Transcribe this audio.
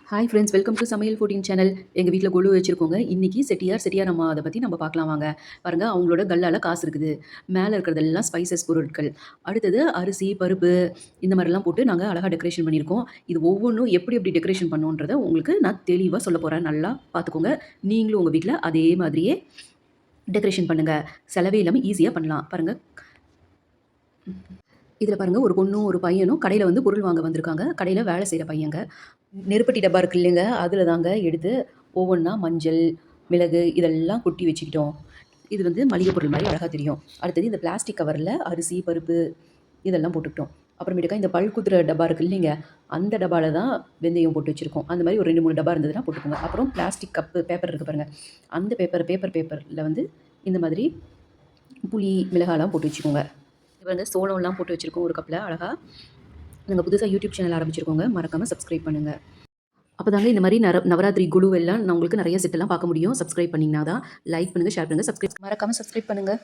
Hi friends, welcome to சமையல் footing channel. எங்கள் வீட்டில் கொலு வச்சுருக்கோங்க. இன்றைக்கி செட்டியார் அம்மா அதை பற்றி நம்ம பார்க்கலாம் வாங்க. பாருங்கள், அவங்களோட கல்லால் காசு இருக்குது. மேலே இருக்கிறதெல்லாம் ஸ்பைசஸ் பொருட்கள். அடுத்தது அரிசி, பருப்பு இந்த மாதிரிலாம் போட்டு நாங்கள் அழகாக டெக்கரேஷன் பண்ணியிருக்கோம். இது ஒவ்வொன்றும் எப்படி எப்படி டெக்கரேஷன் பண்ணணுன்றதை உங்களுக்கு நான் தெளிவாக சொல்ல போகிறேன். நல்லா பார்த்துக்கோங்க. நீங்களும் உங்கள் வீட்டில் அதே மாதிரியே டெக்கரேஷன் பண்ணுங்கள். செலவே இல்லாமல் ஈஸியாக பண்ணலாம். பாருங்கள், இதில் பாருங்கள், ஒரு பொண்ணும் ஒரு பையனும் கடையில் வந்து பொருள் வாங்க வந்திருக்காங்க. கடையில் வேலை செய்கிற பையங்க. நெருப்பட்டி டப்பா இருக்கு இல்லைங்க, அதில் தாங்க எடுத்து ஒவ்வொன்றா மஞ்சள், மிளகு இதெல்லாம் கொட்டி வச்சுக்கிட்டோம். இது வந்து மளிகை பொருள் மாதிரி அழகாக தெரியும். அடுத்தது இந்த பிளாஸ்டிக் கவரில் அரிசி, பருப்பு இதெல்லாம் போட்டுக்கிட்டோம். அப்புறமேட்டுக்கா இந்த பல் குத்துற டப்பா இருக்குது இல்லைங்க, அந்த டப்பாவில் தான் வெந்தயம் போட்டு வச்சுருக்கோம். அந்த மாதிரி ஒரு 2-3 டப்பா இருந்ததுன்னா போட்டுக்கோங்க. அப்புறம் பிளாஸ்டிக் கப்பு பேப்பர் இருக்குது பாருங்கள், அந்த பேப்பரில் வந்து இந்த மாதிரி புளி, மிளகாலாம் போட்டு வச்சுக்கோங்க. இது வந்து சோளம்லாம் போட்டு வச்சுருக்கோம் ஒரு கப்பில் அழகாக. நாங்கள் புதுசாக யூடியூப் சேனல் ஆரம்பிச்சிருக்கோங்க. மறக்காமல் சப்ஸ்கிரைப் பண்ணுங்கள். அப்போ தாங்க இந்த மாதிரி நவராத்திரி குழு எல்லாம் நான் உங்களுக்கு நிறைய செட்டெல்லாம் பார்க்க முடியும். சப்ஸ்கிரைப் பண்ணிங்கன்னா தான். லைக் பண்ணுங்கள், ஷேர் பண்ணுங்கள், மறக்காமல் சப்ஸ்கிரைப் பண்ணுங்கள்.